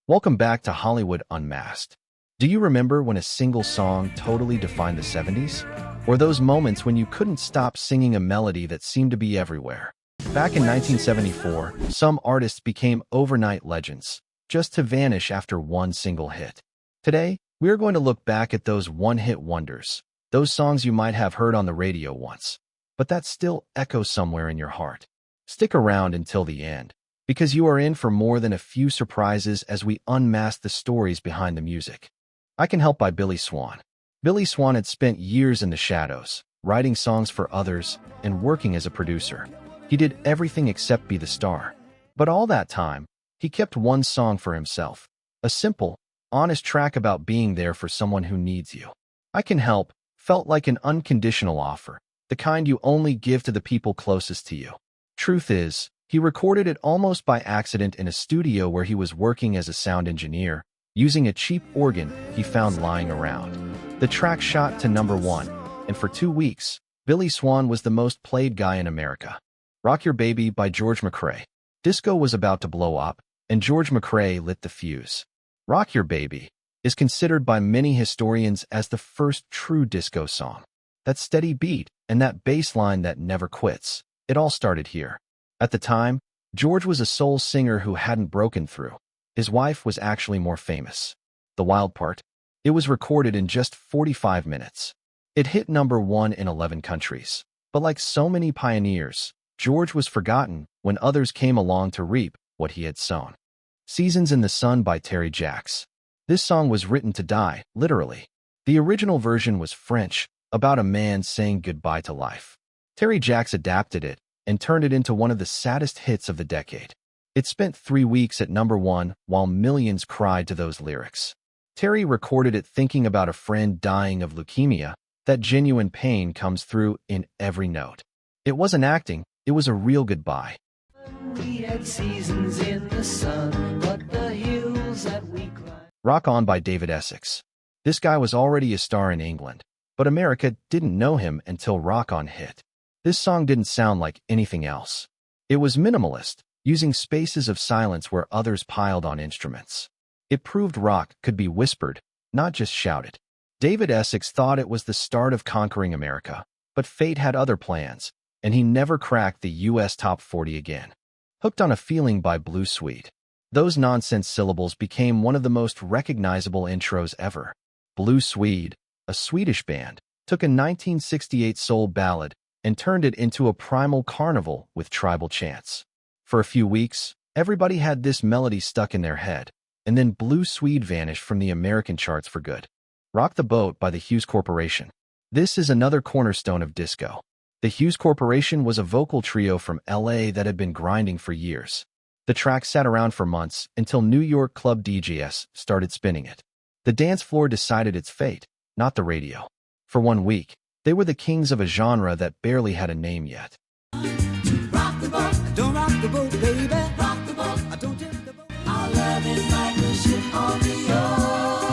Welcome back to Hollywood Unmasked. Do you remember when a single song totally defined the 70s? Or those moments when you couldn't stop singing a melody that seemed to be everywhere? Back in 1974, some artists became overnight legends, just to vanish after one single hit. Today, we're going to look back at those one-hit wonders, those songs you might have heard on the radio once, but that still echo somewhere in your heart. Stick around until the end, because you are in for more than a few surprises as we unmask the stories behind the music. I Can Help by Billy Swan. Billy Swan had spent years in the shadows, writing songs for others and working as a producer. He did everything except be the star. But all that time, he kept one song for himself, a simple, honest track about being there for someone who needs you. I Can Help felt like an unconditional offer, the kind you only give to the people closest to you. Truth is, he recorded it almost by accident in a studio where he was working as a sound engineer, using a cheap organ he found lying around. The track shot to #1, and for 2 weeks, Billy Swan was the most played guy in America. Rock Your Baby by George McCrae. Disco was about to blow up, and George McCrae lit the fuse. Rock Your Baby is considered by many historians as the first true disco song. That steady beat and that bass line that never quits, it all started here. At the time, George was a soul singer who hadn't broken through. His wife was actually more famous. The wild part? It was recorded in just 45 minutes. It hit #1 in 11 countries. But like so many pioneers, George was forgotten when others came along to reap what he had sown. Seasons in the Sun by Terry Jacks. This song was written to die, literally. The original version was French, about a man saying goodbye to life. Terry Jacks adapted it and turned it into one of the saddest hits of the decade. It spent 3 weeks at #1 while millions cried to those lyrics. Terry recorded it thinking about a friend dying of leukemia. That genuine pain comes through in every note. It wasn't acting, it was a real goodbye. We had seasons in the sun, but the hills that we climbed. Rock On by David Essex. This guy was already a star in England, but America didn't know him until Rock On hit. This song didn't sound like anything else. It was minimalist, using spaces of silence where others piled on instruments. It proved rock could be whispered, not just shouted. David Essex thought it was the start of conquering America, but fate had other plans, and he never cracked the US Top 40 again. Hooked on a Feeling by Blue Swede. Those nonsense syllables became one of the most recognizable intros ever. Blue Swede, a Swedish band, took a 1968 soul ballad and turned it into a primal carnival with tribal chants. For a few weeks, everybody had this melody stuck in their head, and then Blue Swede vanished from the American charts for good. Rock the Boat by the Hughes Corporation. This is another cornerstone of disco. The Hughes Corporation was a vocal trio from LA that had been grinding for years. The track sat around for months until New York club DJs started spinning it. The dance floor decided its fate, not the radio. For 1 week, they were the kings of a genre that barely had a name yet. Rock the boat, don't rock the boat, baby. Rock the boat, don't tip the boat. Our love is like a ship on the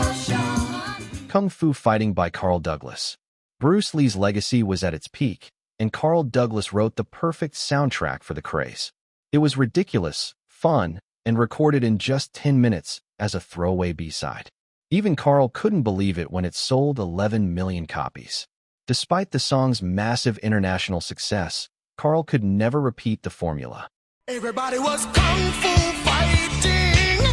ocean. Kung Fu Fighting by Carl Douglas. Bruce Lee's legacy was at its peak, and Carl Douglas wrote the perfect soundtrack for the craze. It was ridiculous, fun, and recorded in just 10 minutes as a throwaway B-side. Even Carl couldn't believe it when it sold 11 million copies. Despite the song's massive international success, Carl could never repeat the formula. Everybody was kung fu fighting.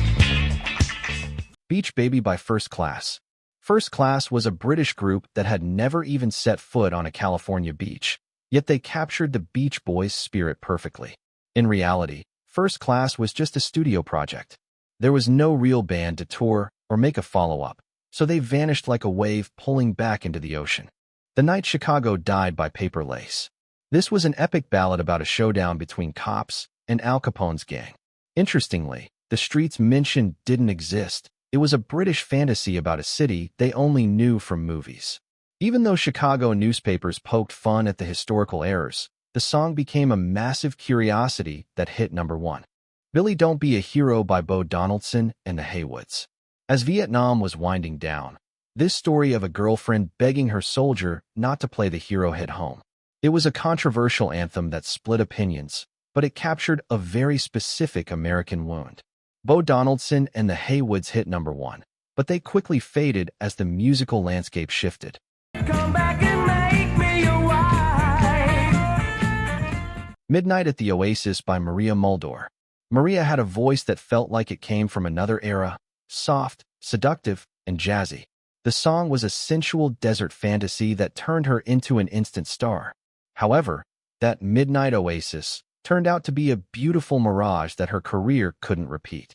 Beach Baby by First Class. First Class was a British group that had never even set foot on a California beach, yet they captured the Beach Boys' spirit perfectly. In reality, First Class was just a studio project. There was no real band to tour or make a follow-up, so they vanished like a wave pulling back into the ocean. The Night Chicago Died by Paper Lace. This was an epic ballad about a showdown between cops and Al Capone's gang. Interestingly, the streets mentioned didn't exist. It was a British fantasy about a city they only knew from movies. Even though Chicago newspapers poked fun at the historical errors, the song became a massive curiosity that hit #1. Billy Don't Be a Hero by Bo Donaldson and the Haywoods. As Vietnam was winding down, this story of a girlfriend begging her soldier not to play the hero hit home. It was a controversial anthem that split opinions, but it captured a very specific American wound. Bo Donaldson and the Haywoods hit #1, but they quickly faded as the musical landscape shifted. Come back and make me your wife. Midnight at the Oasis by Maria Muldaur. Maria had a voice that felt like it came from another era, soft, seductive, and jazzy. The song was a sensual desert fantasy that turned her into an instant star. However, that midnight oasis turned out to be a beautiful mirage that her career couldn't repeat.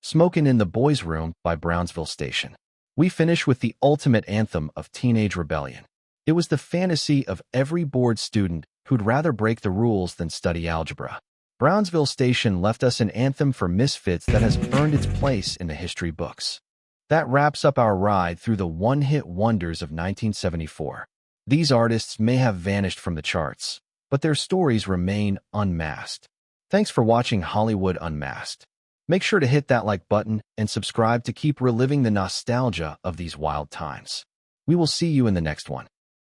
Smokin' in the Boys' Room by Brownsville Station. We finish with the ultimate anthem of teenage rebellion. It was the fantasy of every bored student who'd rather break the rules than study algebra. Brownsville Station left us an anthem for misfits that has earned its place in the history books. That wraps up our ride through the one-hit wonders of 1974. These artists may have vanished from the charts, but their stories remain unmasked. Thanks for watching Hollywood Unmasked. Make sure to hit that like button and subscribe to keep reliving the nostalgia of these wild times. We will see you in the next one.